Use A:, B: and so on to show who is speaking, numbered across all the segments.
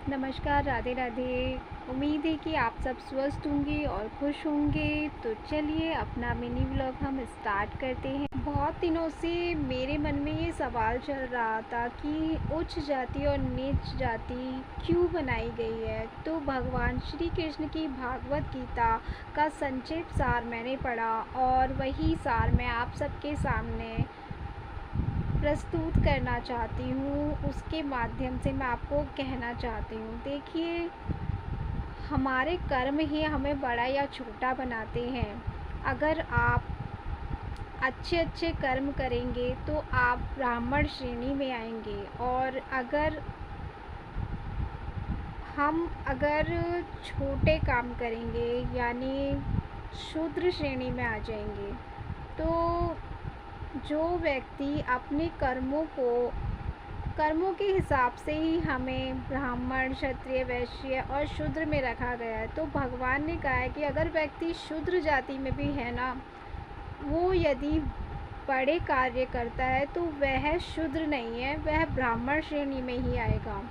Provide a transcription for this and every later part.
A: नमस्कार, राधे राधे। उम्मीद है कि आप सब स्वस्थ होंगे और खुश होंगे। तो चलिए अपना मिनी व्लॉग हम स्टार्ट करते हैं। बहुत दिनों से मेरे मन में ये सवाल चल रहा था कि उच्च जाति और नीच जाति क्यों बनाई गई है। तो भगवान श्री कृष्ण की भागवत गीता का संक्षिप्त सार मैंने पढ़ा और वही सार मैं आप सबके सामने प्रस्तुत करना चाहती हूँ। उसके माध्यम से मैं आपको कहना चाहती हूँ, देखिए, हमारे कर्म ही हमें बड़ा या छोटा बनाते हैं। अगर आप अच्छे अच्छे कर्म करेंगे तो आप ब्राह्मण श्रेणी में आएंगे, और अगर छोटे काम करेंगे यानी शूद्र श्रेणी में आ जाएंगे। तो जो व्यक्ति अपने कर्मों के हिसाब से ही हमें ब्राह्मण, क्षत्रिय, वैश्य और शूद्र में रखा गया है। तो भगवान ने कहा है कि अगर व्यक्ति शूद्र जाति में भी है ना, वो यदि बड़े कार्य करता है तो वह शूद्र नहीं है, वह ब्राह्मण श्रेणी में ही आएगा।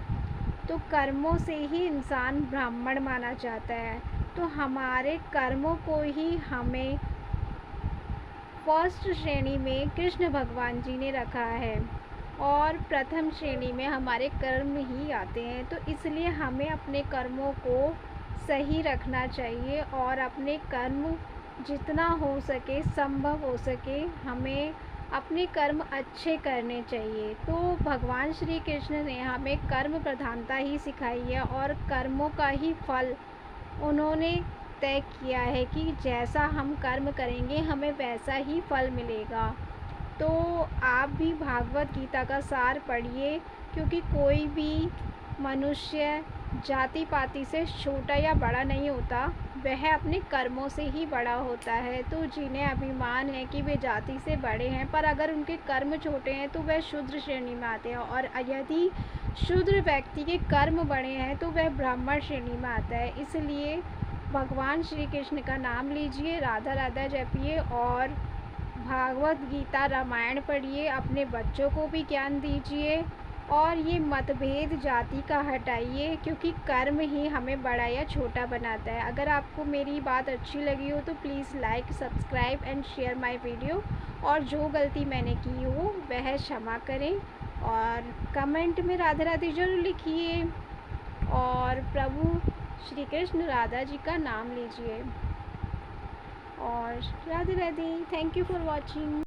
A: तो कर्मों से ही इंसान ब्राह्मण माना जाता है। तो हमारे कर्मों को ही हमें फर्स्ट श्रेणी में कृष्ण भगवान जी ने रखा है, और प्रथम श्रेणी में हमारे कर्म ही आते हैं। तो इसलिए हमें अपने कर्मों को सही रखना चाहिए, और अपने कर्म जितना हो सके, संभव हो सके, हमें अपने कर्म अच्छे करने चाहिए। तो भगवान श्री कृष्ण ने हमें कर्म प्रधानता ही सिखाई है, और कर्मों का ही फल उन्होंने तय किया है कि जैसा हम कर्म करेंगे हमें वैसा ही फल मिलेगा। तो आप भी भागवत गीता का सार पढ़िए, क्योंकि कोई भी मनुष्य जाति पाति से छोटा या बड़ा नहीं होता, वह अपने कर्मों से ही बड़ा होता है। तो जिन्हें अभिमान है कि वे जाति से बड़े हैं, पर अगर उनके कर्म छोटे हैं तो वह शूद्र श्रेणी में आते हैं, और यदि शूद्र व्यक्ति के कर्म बड़े हैं तो वह ब्राह्मण श्रेणी में आता है। इसलिए भगवान श्री कृष्ण का नाम लीजिए, राधा राधा जपिए, और भागवत गीता, रामायण पढ़िए, अपने बच्चों को भी ज्ञान दीजिए, और ये मतभेद जाति का हटाइए, क्योंकि कर्म ही हमें बड़ा या छोटा बनाता है। अगर आपको मेरी बात अच्छी लगी हो तो please like, subscribe and share my video, और जो गलती मैंने की हो वह क्षमा करें, और कमेंट में राधे राधे जरूर लिखिए, और प्रभु श्री कृष्ण राधा जी का नाम लीजिए। और Radhe Radhe. Thank you for watching.